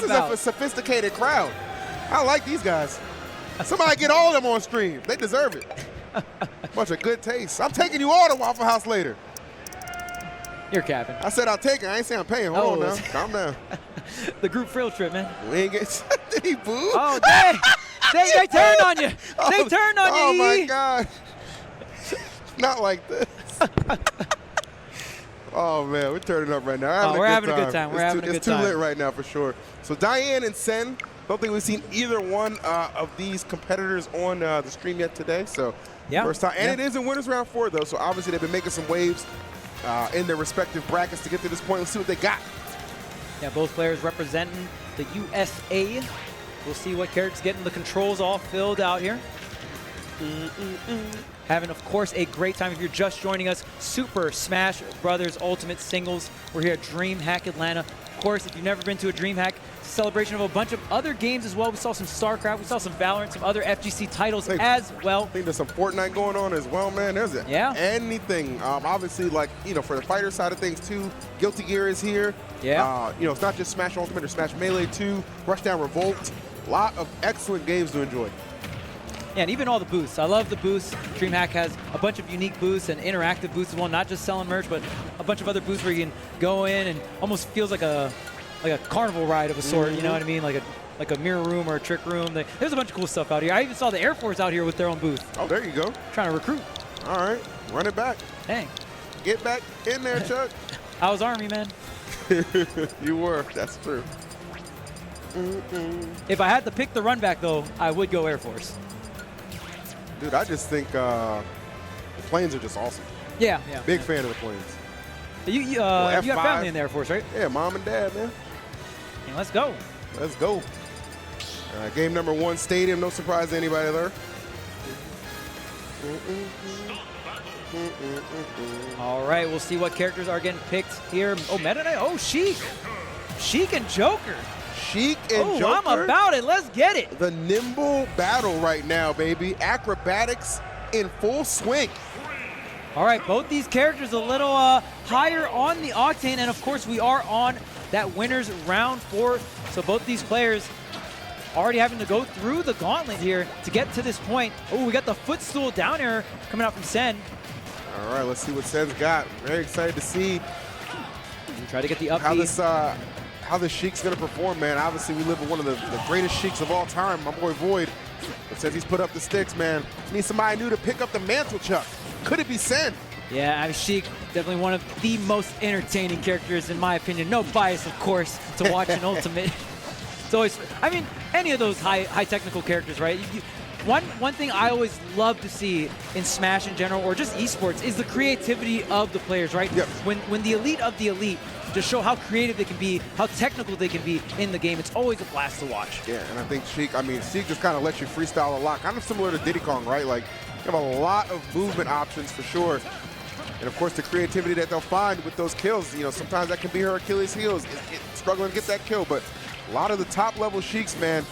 about? This is a sophisticated crowd. I like these guys. Somebody get all of them on stream. They deserve it. Bunch of good taste. I'm taking you all to Waffle House later. You're capping. I said I'll take it. I ain't saying I'm paying. Hold on now. Calm down. The group field trip, man. We ain't get. Did he boo? Oh, they turned on you. They turned on you. Oh my God. Not like this. Oh man, we're turning up right now. We're having a good time. It's too lit right now for sure. So Daiyan and Senn, don't think we've seen either one of these competitors on the stream yet today. So first time, and it is in winners round 4 though. So obviously they've been making some waves in their respective brackets to get to this point. Let's see what they got. Yeah, both players representing the USA. We'll see what characters getting the controls all filled out here. Having, of course, a great time. If you're just joining us, Super Smash Brothers Ultimate Singles. We're here at Dreamhack Atlanta. Of course, if you've never been to a Dreamhack, it's a celebration of a bunch of other games as well. We saw some StarCraft, we saw some Valorant, some other FGC titles as well. I think there's some Fortnite going on as well, man. There's anything. Obviously, like, you know, for the fighter side of things too, Guilty Gear is here. Yeah. You know, it's not just Smash Ultimate or Smash Melee 2, Rushdown Revolt. A lot of excellent games to enjoy. Yeah, and even all the booths. I love the booths. Dreamhack has a bunch of unique booths and interactive booths as well, not just selling merch, but a bunch of other booths where you can go in and almost feels like a carnival ride of a sort, you know what I mean? Like a mirror room or a trick room. There's a bunch of cool stuff out here. I even saw the Air Force out here with their own booth. Oh, there you go. Trying to recruit. All right, run it back. Dang. Get back in there, Chuck. I was Army, man. You were, that's true. If I had to pick the run back, though, I would go Air Force. Dude, I just think the planes are just awesome. Yeah. Big fan of the planes. You got family in the Air Force, right? Yeah, mom and dad, man. And let's go. Let's go. Game number 1, Stadium. No surprise to anybody there. All right, we'll see what characters are getting picked here. Oh, Meta Knight. Oh, Sheik. Sheik and Joker. Sheik and Joker. I'm about it. Let's get it. The nimble battle right now, baby. Acrobatics in full swing. All right, both these characters a little higher on the octane, and of course we are on that winners round 4. So both these players already having to go through the gauntlet here to get to this point. Oh, we got the footstool down air coming out from Senn. All right, let's see what Senn's got. Very excited to see. Try to get the up how the Sheik's gonna perform, man. Obviously, we live with one of the greatest Sheiks of all time, my boy Void. But since he's put up the sticks, man, need somebody new to pick up the mantle, Chuck. Could it be Senn? Yeah, I mean, Sheik, definitely one of the most entertaining characters, in my opinion. No bias, of course, to watch an Ultimate. It's always, I mean, any of those high technical characters, right? One thing I always love to see in Smash in general, or just esports, is the creativity of the players, right? Yep. When the elite of the elite just show how creative they can be, how technical they can be in the game, it's always a blast to watch. Yeah, and I think Sheik just kind of lets you freestyle a lot, kind of similar to Diddy Kong, right? Like, you have a lot of movement options for sure. And of course, the creativity that they'll find with those kills, you know, sometimes that can be her Achilles heels, struggling to get that kill. But a lot of the top level Sheiks, man,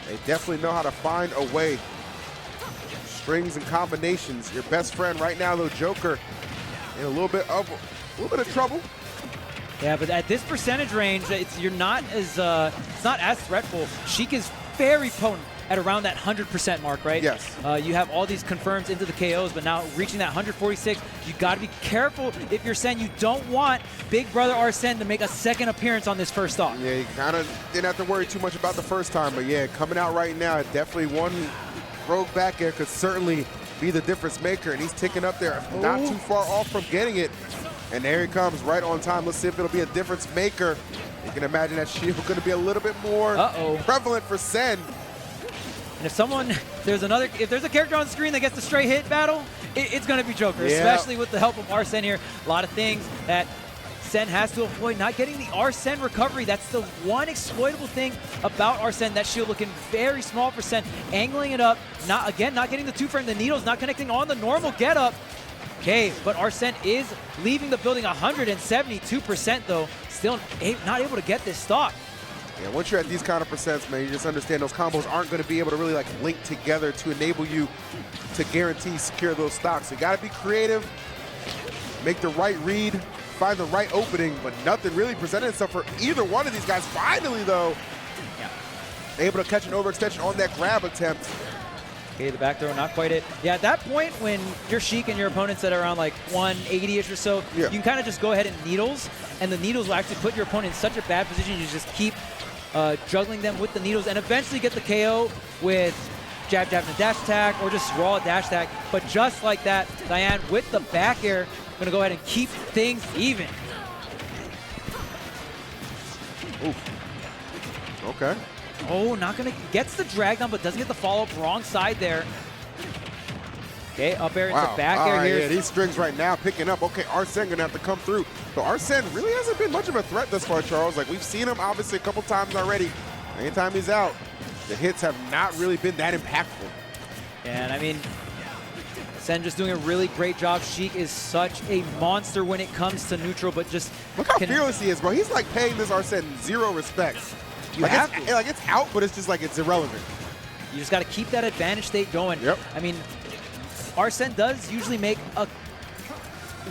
they definitely know how to find a way. Strings and combinations. Your best friend right now, though, Joker, in a little bit of trouble. Yeah, but at this percentage range, it's not as threatful. Sheik is very potent at around that 100% mark, right? Yes. You have all these confirms into the KOs, but now reaching that 146, you got to be careful if you're Senn. You don't want Big Brother Arsene to make a second appearance on this first stock. Yeah, you kind of didn't have to worry too much about the first time, but yeah, coming out right now, definitely one rogue back air could certainly be the difference maker, and he's ticking up there, not too far off from getting it. And there he comes, right on time. Let's see if it'll be a difference maker. You can imagine that shield going to be a little bit more prevalent for Senn. And if there's a character on the screen that gets the straight hit battle, it's going to be Joker, especially with the help of Arsene here. A lot of things that Senn has to avoid. Not getting the Arsene recovery. That's the one exploitable thing about Arsene. That shield looking very small for Senn. Angling it up. Not getting the 2-frame. The needles not connecting on the normal get up. Okay, but Arsene is leaving the building 172% though. Still not able to get this stock. Yeah, once you're at these kind of percents, man, you just understand those combos aren't going to be able to really like link together to enable you to guarantee secure those stocks. So you got to be creative, make the right read, find the right opening, but nothing really presented itself for either one of these guys. Finally, though, Yeah. Able to catch an overextension on that grab attempt. Okay, the back throw, not quite it. Yeah, at that point, when you're Sheik and your opponent's at around like 180-ish or so, yeah. you can kind of just go ahead and needles, and the needles will actually put your opponent in such a bad position. You just keep juggling them with the needles and eventually get the KO with jab, jab, and a dash attack, or just raw dash attack. But just like that, Daiyan with the back air, going to go ahead and keep things even. Oof. Okay. Oh, not going to, gets the drag down, but doesn't get the follow-up. Wrong side there. Okay, up air into back air here. Yeah, these strings right now picking up. Okay, Arsene gonna have to come through. So Arsene really hasn't been much of a threat thus far, Charles. Like, we've seen him obviously a couple times already. Anytime he's out, the hits have not really been that impactful. And I mean, Senn just doing a really great job. Sheik is such a monster when it comes to neutral, but just look how fearless he is, bro. He's like paying this Arsene zero respect. It's out, but it's just like it's irrelevant. You just got to keep that advantage state going. Yep. I mean, Arsene does usually make a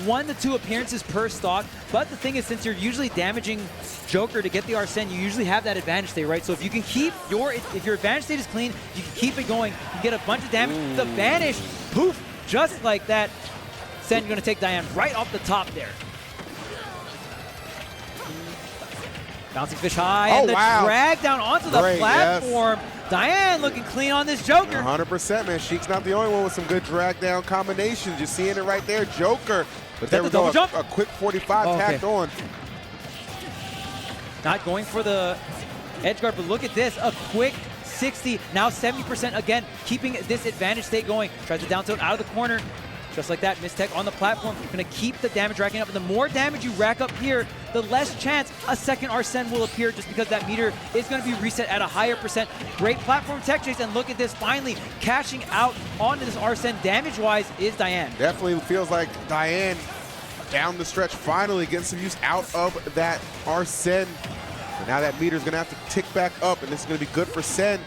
1 to 2 appearances per stock, but the thing is, since you're usually damaging Joker to get the Arsene, you usually have that advantage state, right? So if you can keep if your advantage state is clean, you can keep it going, you get a bunch of damage. The vanish, poof, just like that. Senn going to take Daiyan right off the top there. Bouncing fish high, and the drag down onto the platform. Yes. Daiyan looking clean on this Joker. 100%, man. Sheik's not the only one with some good drag down combinations. You're seeing it right there, Joker. But there we go, a quick 45 tacked on. Not going for the edge guard, but look at this, a quick 60, now 70% again, keeping this advantage state going. Tries to down tilt out of the corner. Just like that, mistech on the platform. Going to keep the damage racking up. And the more damage you rack up here, the less chance a second Arsene will appear, just because that meter is going to be reset at a higher percent. Great platform tech chase, and look at this, finally cashing out onto this Arsene damage-wise is Daiyan. Definitely feels like Daiyan down the stretch finally getting some use out of that Arsene. So now that meter is going to have to tick back up, and this is going to be good for Senn.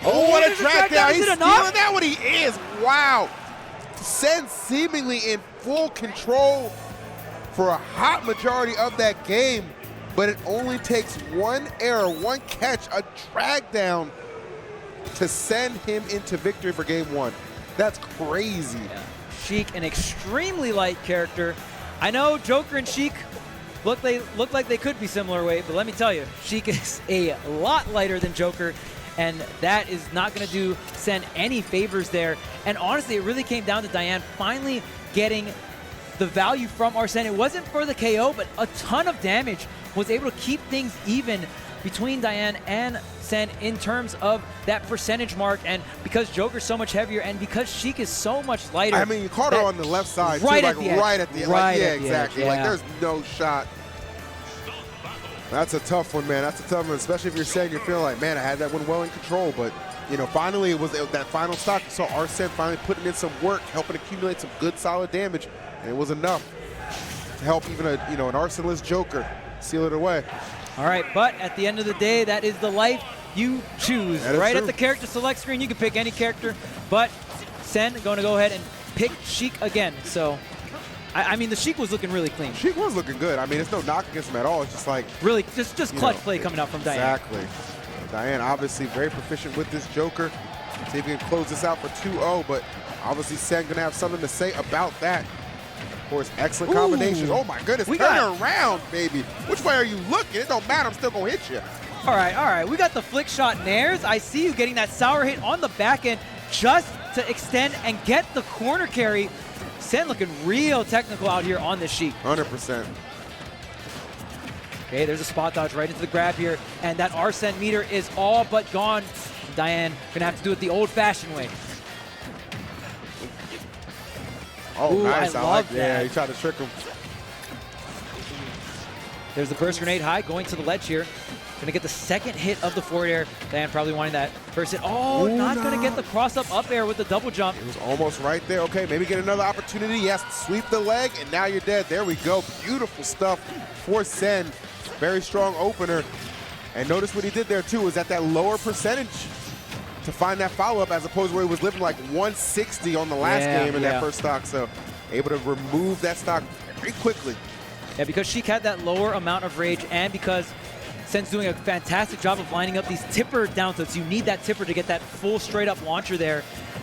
Oh, what a drag down. He's stealing that what he is. Wow. Senn seemingly in full control for a hot majority of that game, but it only takes one error, one catch, a drag down to send him into victory for game one. That's crazy. Yeah. Sheik, an extremely light character. I know Joker and Sheik look like they could be similar weight, but let me tell you, Sheik is a lot lighter than Joker, and that is not going to do Senn any favors there. And honestly, it really came down to Daiyan finally getting the value from Arsene. It wasn't for the KO, but a ton of damage. Was able to keep things even between Daiyan and Senn in terms of that percentage mark. And because Joker's so much heavier and because Sheik is so much lighter. I mean, you caught her on the left side, right too, at like the edge. right at the end. Right like, yeah, at the exactly. Edge, yeah. Like, there's no shot. That's a tough one, man. That's a tough one, especially if you're saying you're feeling like, man, I had that one well in control. But, you know, finally it was that final stock. You saw Arsene finally putting in some work, helping accumulate some good, solid damage. And it was enough to help even an Arsene-less Joker seal it away. All right, but at the end of the day, that is the life you choose. Right at the character select screen, you can pick any character, but Senn going to go ahead and pick Sheik again. So, I mean, the Sheik was looking really clean. Sheik was looking good. I mean, it's no knock against him at all. It's just like... really, just clutch play coming out from Daiyan. Exactly. Daiyan obviously very proficient with this Joker. See if he can close this out for 2-0, but obviously Senn going to have something to say about that. Of course, excellent combinations. Oh my goodness, turn around, baby. Which way are you looking? It don't matter, I'm still gonna hit you. All right. We got the flick shot nairs. I see you getting that sour hit on the back end just to extend and get the corner carry. Senn looking real technical out here on the Sheik. 100%. Okay, there's a spot dodge right into the grab here, and that Arsene meter is all but gone. Daiyan gonna have to do it the old-fashioned way. Oh, ooh, nice. I love that. Yeah, he tried to trick him. There's the burst grenade high going to the ledge here. Gonna get the second hit of the forward air. Daiyan probably wanting that first hit. Oh, not gonna get the cross-up air with the double jump. It was almost right there. Okay, maybe get another opportunity. Yes, sweep the leg, and now you're dead. There we go. Beautiful stuff for Senn. Very strong opener. And notice what he did there, too, was at that lower percentage to find that follow-up, as opposed to where he was living like 160 on the last game in that first stock. So able to remove that stock very quickly. Yeah, because Sheik had that lower amount of rage, and because Senn's doing a fantastic job of lining up these tipper down tilts. You need that tipper to get that full straight-up launcher there.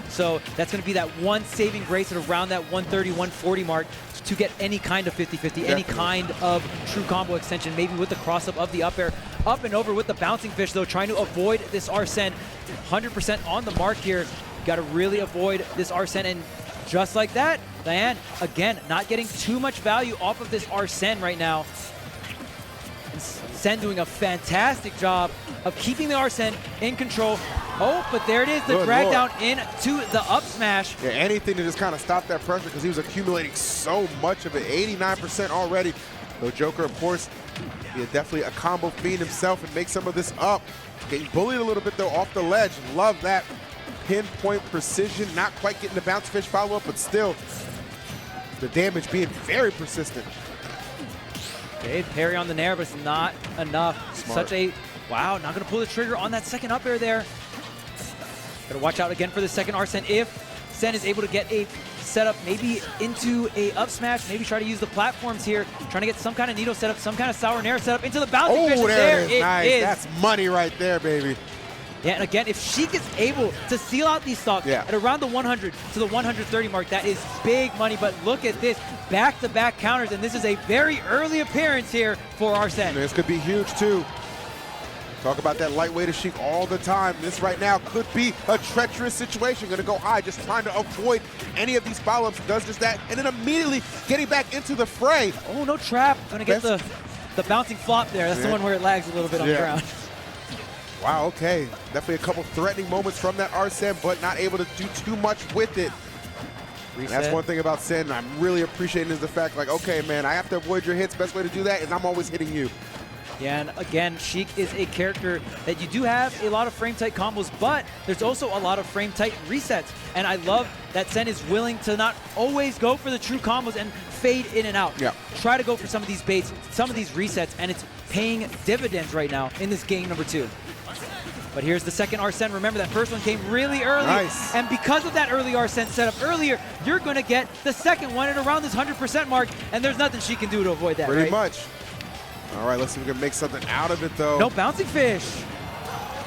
So that's going to be that one saving grace at around that 130, 140 mark to get any kind of 50-50, any kind of true combo extension, maybe with the cross-up of the up air. Up and over with the bouncing fish, though, trying to avoid this Senn. 100% on the mark here. Got to really avoid this Senn, and just like that, Daiyan, again, not getting too much value off of this Senn right now. And Senn doing a fantastic job of keeping the Senn in control. Oh, but there it is, the drag down into the up smash. Yeah, anything to just kind of stop that pressure because he was accumulating so much of it, 89% already. Though Joker, of course, he definitely a combo fiend himself and make some of this up. Getting bullied a little bit, though, off the ledge. Love that pinpoint precision. Not quite getting the bounce fish follow-up, but still the damage being very persistent. Okay, parry on the nair, but it's not enough. Smart. Such a, wow, not going to pull the trigger on that second up air there. Got to watch out again for the second Senn. If Senn is able to get a setup maybe into a up smash, maybe try to use the platforms here, trying to get some kind of needle setup, some kind of sour nair setup into the bouncing fish. There it is. Nice. That's money right there, baby. Yeah, and again, if Sheik is able to seal out these stocks at around the 100 to the 130 mark, that is big money. But look at this, back-to-back counters, and this is a very early appearance here for Senn. This could be huge, too. Talk about that lightweight of Sheik all the time. This right now could be a treacherous situation. Going to go high, just trying to avoid any of these follow-ups. Does just that, and then immediately getting back into the fray. Oh, no trap. Going to get the bouncing flop there. That's the one where it lags a little bit on the ground. Wow, okay. Definitely a couple threatening moments from that Senn, but not able to do too much with it. That's one thing about Senn I'm really appreciating is the fact, like, okay, man, I have to avoid your hits. Best way to do that is I'm always hitting you. Yeah, and again, Sheik is a character that you do have a lot of frame-tight combos, but there's also a lot of frame-tight resets. And I love that Senn is willing to not always go for the true combos and fade in and out. Yeah. Try to go for some of these baits, some of these resets, and it's paying dividends right now in this game number 2. But here's the second Senn. Remember, that first one came really early. Nice. And because of that early Senn setup earlier, you're going to get the second one at around this 100% mark, and there's nothing she can do to avoid that, Pretty much. All right, let's see if we can make something out of it, though. No bouncing fish.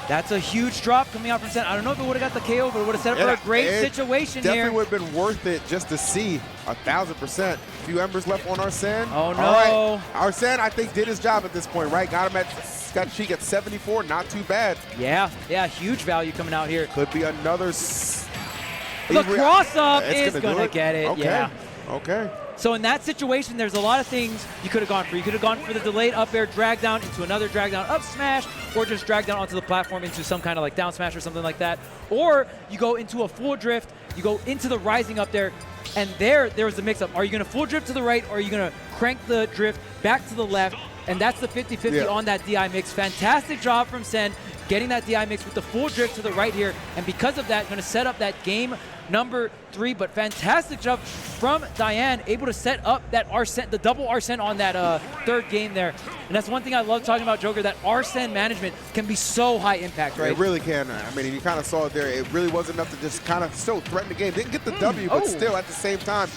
That's a huge drop coming out from Senn. I don't know if it would have got the KO, but it would have set up for a great situation here. Definitely would have been worth it just to see 1,000%. A few embers left on Senn. Oh, no. All right. Senn, I think, did his job at this point, right? Got Sheik at 74. Not too bad. Yeah, huge value coming out here. Could be another. The cross-up is going to get it. Okay. Yeah. Okay. So in that situation, there's a lot of things you could have gone for. You could have gone for the delayed up air drag down into another drag down up smash, or just drag down onto the platform into some kind of like down smash or something like that. Or you go into a full drift, you go into the rising up there, and there was the mix-up. Are you going to full drift to the right, or are you going to crank the drift back to the left? And that's the 50-50 on that DI mix. Fantastic job from Senn, getting that DI mix with the full drift to the right here. And because of that, going to set up that game number 3. But fantastic job from Daiyan, able to set up that Senn, the double Senn on that third game there. And that's one thing I love talking about, Joker, that Senn management can be so high impact, right? It really can. I mean, you kind of saw it there. It really was enough to just kind of still threaten the game. Didn't get the W, but still at the same time.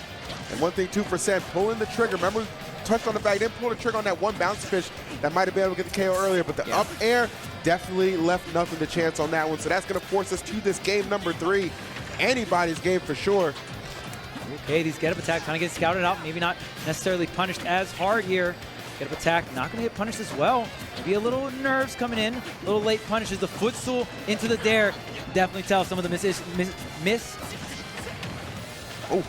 And one thing, too, for Senn, pulling the trigger. Remember, touched on the back, didn't pull the trigger on that one bounce fish that might have been able to get the KO earlier, but the up air definitely left nothing to chance on that one. So that's going to force us to this game number 3. Anybody's game for sure. Okay, these get-up attacks kind of get scouted out, maybe not necessarily punished as hard here. Get-up attack, not going to get punished as well. Maybe a little nerves coming in, a little late punishes. The footstool into the dare. Definitely tell some of the miss. Oh.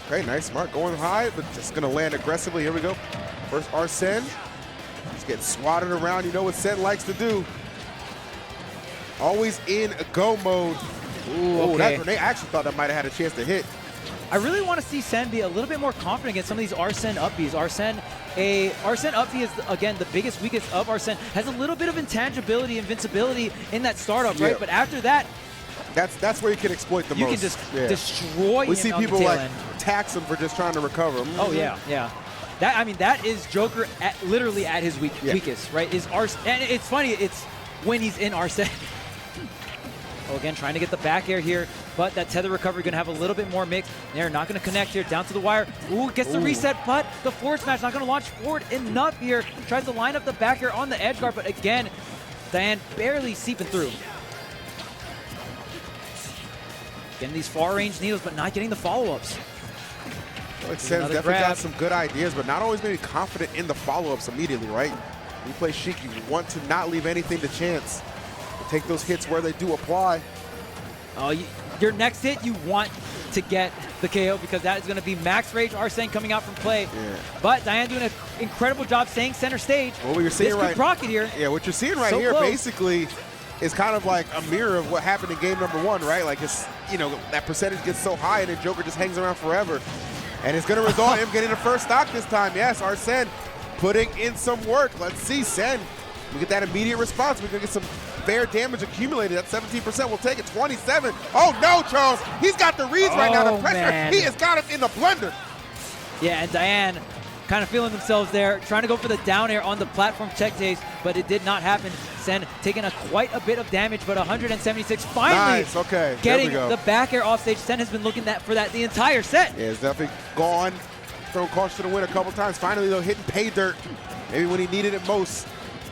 Okay, nice, smart, going high, but just gonna land aggressively. Here we go. First Senn. Just getting swatted around. You know what Senn likes to do. Always in go mode. Ooh, okay. They actually thought that might have had a chance to hit. I really want to see Senn be a little bit more confident against some of these Senn up Bs. Senn up B is, again, the biggest, weakest of Senn. Has a little bit of intangibility, invincibility in that startup, right? But after that, that's where you can exploit the most. You can just destroy him. We see people like tax him for just trying to recover. Oh yeah. That is Joker literally at his weakest, right? And it's funny, it's when he's in Senn. Oh, again, trying to get the back air here, but that tether recovery going to have a little bit more mix. They're not going to connect here, down to the wire. Ooh, gets the reset, but the forward smash not going to launch forward enough here. Tries to line up the back air on the edge guard, but again, Daiyan barely seeping through. Getting these far-range needles, but not getting the follow-ups. Like Senn's definitely got some good ideas, but not always maybe confident in the follow-ups immediately, right? When you play Sheik, you want to not leave anything to chance. Take those hits where they do apply. Your next hit, you want to get the KO because that is going to be max rage Arsene coming out from play. Yeah. But Daiyan doing an incredible job staying center stage. Well, what you're seeing this could rocket here. Yeah, what you're seeing right here basically is kind of like a mirror of what happened in game number 1, right? Like, it's, you know, that percentage gets so high and then Joker just hangs around forever. And it's going to result in him getting the first stock this time. Yes, Arsene putting in some work. Let's see, Senn. We get that immediate response. We're going to get some fair damage accumulated. That 17% will take it. 27. Oh, no, Charles. He's got the reads right now. The pressure, man. He has got him in the blender. Yeah, and Daiyan kind of feeling themselves there, trying to go for the down air on the platform check chase, but it did not happen. Senn taking quite a bit of damage, but 176 finally getting the back air off stage. Senn has been looking for that the entire set. Yeah, it's definitely gone. Thrown caution to the win a couple times. Finally, though, hitting pay dirt. Maybe when he needed it most.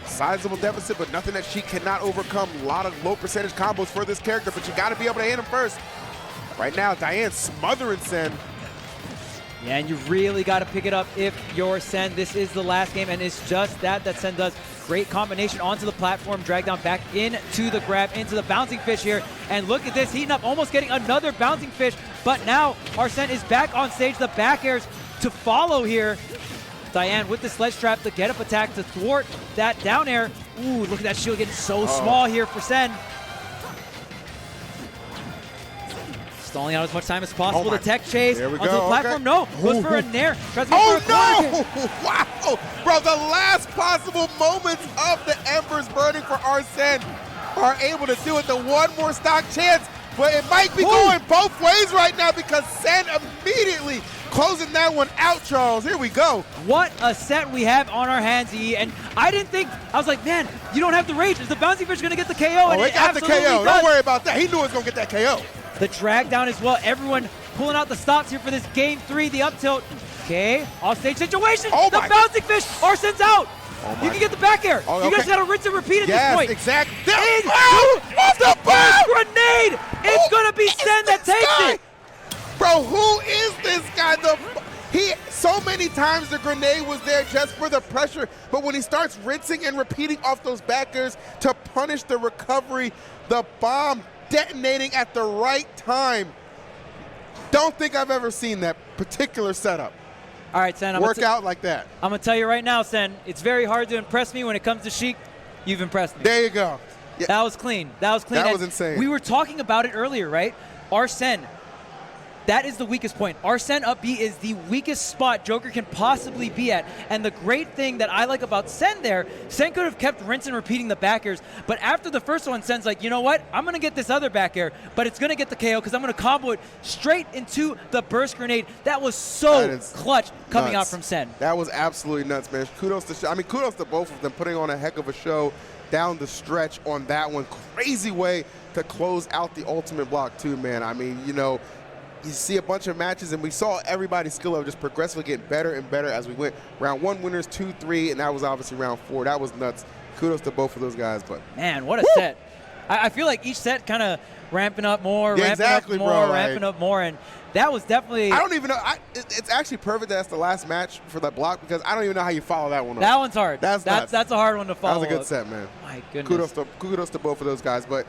Sizable deficit, but nothing that she cannot overcome. A lot of low percentage combos for this character, but you got to be able to hit him first. Right now, Daiyan smothering Senn. Yeah, and you really got to pick it up if you're Senn. This is the last game, and it's just that Senn does. Great combination onto the platform, drag down back into the grab, into the bouncing fish here. And look at this, heating up, almost getting another bouncing fish. But now Arsene is back on stage. The back airs to follow here. Daiyan with the sledge trap, the get-up attack to thwart that down air. Ooh, look at that shield getting so small here for Senn. Stalling out as much time as possible. The tech chase onto the platform. No, goes for a nair. Tries to go for a no! Wow! Bro, the last possible moments of the embers burning for Arsene are able to do it. The one more stock chance, but it might be going both ways right now because Senn immediately closing that one out, Charles. Here we go. What a set we have on our hands, E. And I didn't think, I was like, man, you don't have the rage. Is the bouncing fish going to get the KO? Oh, and it got the KO. Does. Don't worry about that. He knew he was going to get that KO. The drag down as well. Everyone pulling out the stops here for this game 3, the up tilt. Okay, off-stage situation. The bouncing fish. Arsene's out. You can get the back air. You guys got to rinse and repeat at this point. Yes, exactly. Off the grenade. It's going to be Senn that takes it. Bro, who is this guy? So many times the grenade was there just for the pressure, but when he starts rinsing and repeating off those backers to punish the recovery, the bomb detonating at the right time. Don't think I've ever seen that particular setup. All right, Senn. Work out like that. I'm going to tell you right now, Senn, it's very hard to impress me when it comes to Sheik. You've impressed me. There you go. Yeah. That was clean. That was clean. That was insane. We were talking about it earlier, right? Arsene. That is the weakest point. Arsene up B is the weakest spot Joker can possibly be at. And the great thing that I like about Senn there, Senn could have kept rinsing and repeating the back airs, but after the first one, Senn's like, you know what? I'm going to get this other back air, but it's going to get the KO because I'm going to combo it straight into the burst grenade. That was so clutch coming out from Senn. That was absolutely nuts, man. Kudos to both of them, putting on a heck of a show down the stretch on that one. Crazy way to close out the ultimate block too, man. I mean, you know, you see a bunch of matches, and we saw everybody's skill level just progressively getting better and better as we went. Round 1 winners, 2, 3, and that was obviously round 4. That was nuts. Kudos to both of those guys. But man, what a set. I feel like each set kind of ramping up more, ramping up more, and that was definitely... I don't even know. It's actually perfect that that's the last match for that block because I don't even know how you follow that one up. That one's hard. That's a hard one to follow. That was a good set, man. My goodness. Kudos to both of those guys. But